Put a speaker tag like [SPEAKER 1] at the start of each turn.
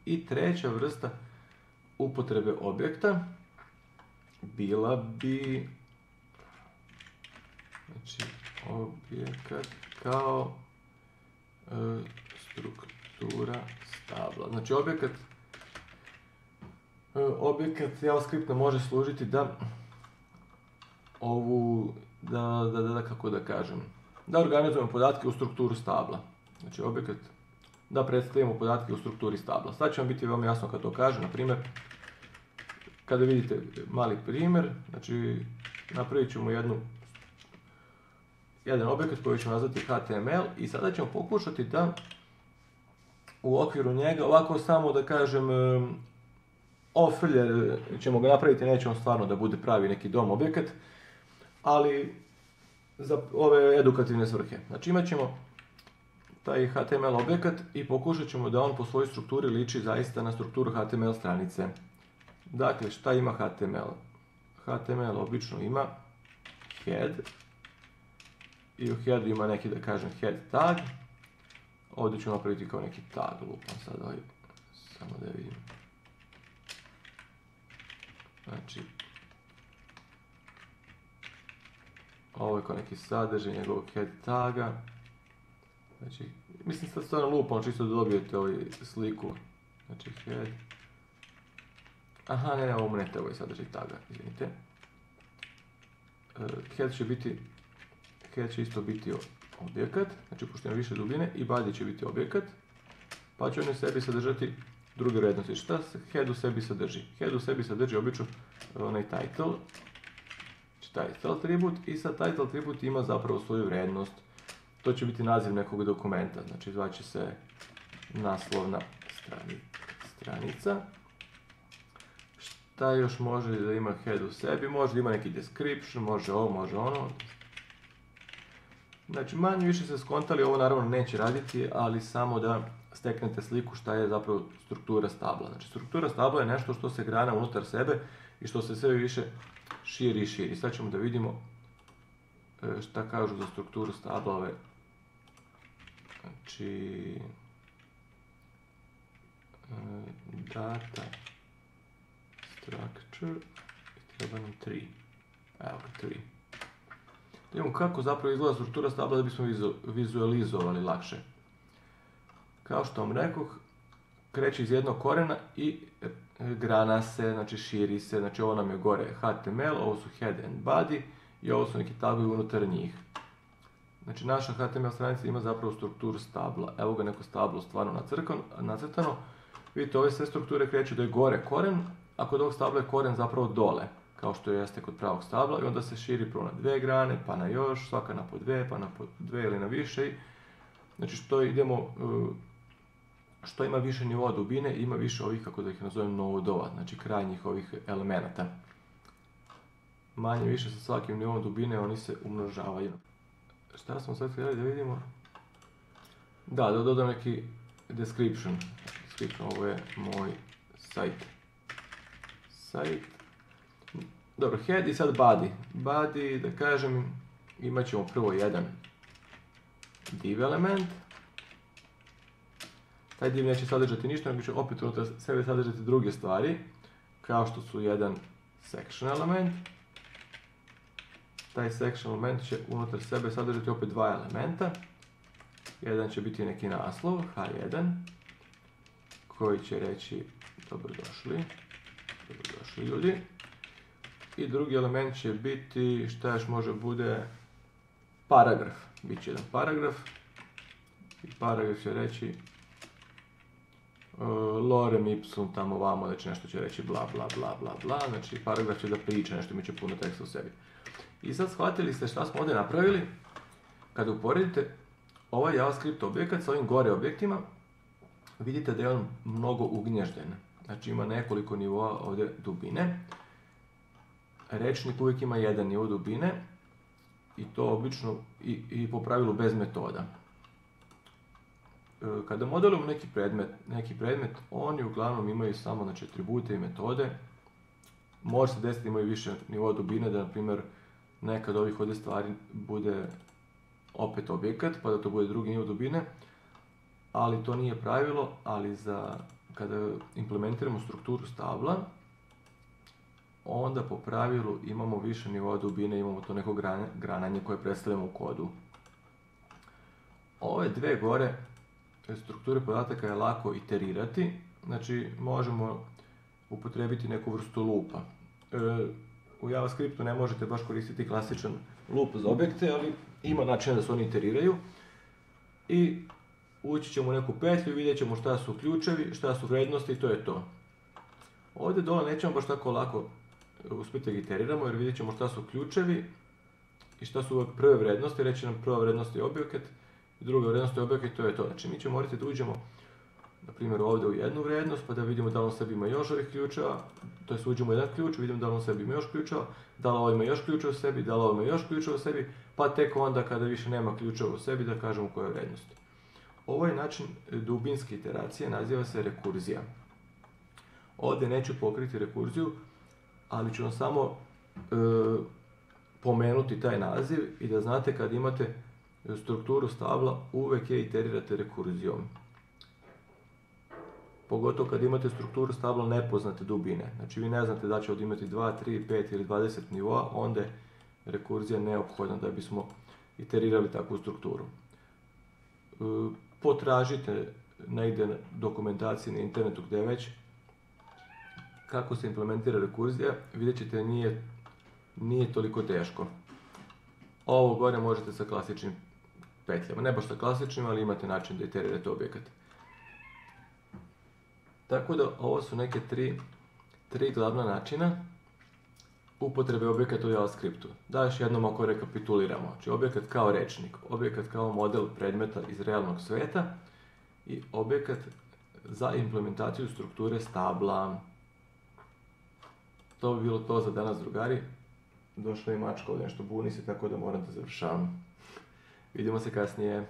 [SPEAKER 1] I treća vrsta upotrebe objekta bila bi, znači, objekat kao struktura stabla. Znači, objekat JavaScripta može služiti da kako da kažem, da organizujemo podatke u strukturu stabla. Znači, objekat da predstavimo podatke u strukturi stabla. Sad će vam biti veoma jasno kad to kažem. Na primjer, kada vidite mali primjer, znači napravit ćemo jedan objekat koji ćemo nazvati HTML i sada ćemo pokušati da u okviru njega, ovako samo da kažem, ofrlje ćemo ga napraviti, nećemo stvarno da bude pravi neki dom objekat, ali za ove edukativne svrhe. Znači imat ćemo taj HTML objekat i pokušat ćemo da on po svojoj strukturi liči zaista na strukturu HTML stranice. Dakle, šta ima HTML? HTML obično ima head i u headu ima neki, da kažem, head tag. Ovdje ću napraviti kao neki tag, lupam sad, samo da vidim. Znači, ovo je kao neki sadržaj njegovog head taga. Znači, mislim sad stvarno lupam, čisto da dobijete sliku. Znači, head. Aha, ne, ovo ne treba sadržaj taga, izvinite. Head će isto biti objekat, znači pošto ima više dubine, i body će biti objekat, pa će on u sebi sadržati druge vrednosti. Šta se head u sebi sadrži? Head u sebi sadrži obično onaj title, znači title atribut, i sad title atribut ima zapravo svoju vrednost. To će biti naziv nekog dokumenta, znači zvaće se naslovna stranica. Šta još može da ima head u sebi? Može da ima neki description, može ovo, može ono. Znači, manje više se skontali, ovo naravno neće raditi, ali samo da steknete sliku šta je zapravo struktura stabla. Znači, struktura stabla je nešto što se grana unutar sebe i što se sve više širi i širi. Sad ćemo da vidimo šta kažu za strukturu stabla ove. Znači, data structure, treba nam 3. Evo ga, 3. Da vidimo kako zapravo izgleda struktura stabla da bismo vizualizovali lakše. Kao što vam rekoh, kreće iz jednog korena i grana se, znači širi se, znači ovo nam je gore HTML, ovo su head and body i ovo su neki tagovi unutar njih. Znači naša HTML stranica ima zapravo strukturu stabla. Evo ga neko stablo stvarno nacrtano. Vidite, ove sve strukture kreću da je gore koren, a kod ovog stabla je koren zapravo dole, kao što jeste kod pravog stabla, i onda se širi prvo na dve grane, pa na još, svaka na po dve, pa na po dve ili na više. Znači što ima više nivoa dubine, ima više ovih, kako da ih nazovem, nodova, znači krajnjih ovih elemenata. Manje više sa svakim nivom dubine oni se umnožavaju. Šta smo sad htjeli da vidimo? Da dodam neki description. Ovo je moj site. Dobro, head i sad body. Body, da kažem, imat ćemo prvo jedan div element. Taj div neće sadržati ništa, nego će opet unutar sebe sadržati druge stvari, kao što su jedan section element. Taj section element će unutar sebe sadržati opet dva elementa. Jedan će biti neki naslov, h1, koji će reći dobrodošli ljudi. I drugi element će biti, šta još može bude, paragraf. Biće jedan paragraf. I paragraf će reći lorem ipsum tamo vamo, znači nešto će reći bla bla bla bla bla. Znači paragraf će da priča, nešto mi će puno teksta u sebi. I sad shvatili ste šta smo ovdje napravili. Kada uporedite ovaj JavaScript objekat sa ovim gore objektima, vidite da je on mnogo ugnježden. Znači ima nekoliko nivoa ovdje dubine. Rečnik uvijek ima jedan nivo dubine i to obično i po pravilu bez metoda. Kada modelujemo neki predmet, oni uglavnom imaju samo, znači, atribute i metode. Može se desiti imaju više nivoa dubine, da na primjer nekad ovih ovdje stvari bude opet objekat, pa da to bude drugi nivo dubine, ali to nije pravilo, ali za kada implementiramo strukturu stabla, onda po pravilu imamo više nivoa dubine, imamo to neko grananje koje predstavljamo u kodu. Ove dve gore strukture podataka je lako iterirati, znači možemo upotrebiti neku vrstu lupa. U JavaScriptu ne možete baš koristiti klasičan lup za objekte, ali ima načina da se oni iteriraju. I ući ćemo u neku petlju i vidjet ćemo šta su ključevi, šta su vrednosti i to je to. Ovdje dole nećemo baš tako lako uspjeti da iteriramo jer vidjet ćemo šta su ključevi i šta su prve vrednosti. Reći nam prva vrednost je objekat i druga vrednost je objekat i to je to. Znači mi ćemo morati da uđemo na primjer ovdje u jednu vrednost pa da vidimo da li on sebi ima još ovih ključeva, to je uđemo u jedan ključ, vidimo da li on sebi ima još ključeva, da li ovo ima još ključeva u sebi, da li ovo ima još ključeva u sebi, pa tek onda kada više nema ključeva u sebi da kažemo koja je vrednost. Ovaj način dubinske iteracije naziva se rekurzija. Ovdje neću pokriti rekurziju, ali ću vam samo pomenuti taj naziv i da znate kad imate strukturu stabla uvek je iterirate rekurzijom. Pogotovo kad imate strukturu stabla nepoznate dubine. Znači vi ne znate da će ovdje imati 2, 3, 5 ili 20 nivoa, onda je rekurzija neophodna da bismo iterirali takvu strukturu. Potražite negdje dokumentacije na internetu gdje već kako se implementira rekurzija, vidjet ćete nije toliko teško. Ovo gore možete sa klasičnim petljama, ne baš sa klasičnim, ali imate način da iterirate objekat. Tako da ovo su neke tri glavna načina upotrebe objekata u JavaScriptu. Da još jednom ako rekapituliramo. Znači objekat kao rečnik, objekat kao model predmeta iz realnog sveta i objekat za implementaciju strukture stabla. To bi bilo to za danas, drugari. Došla je mačka ovdje nešto buni se, tako da moram da završavam. Vidimo se kasnije.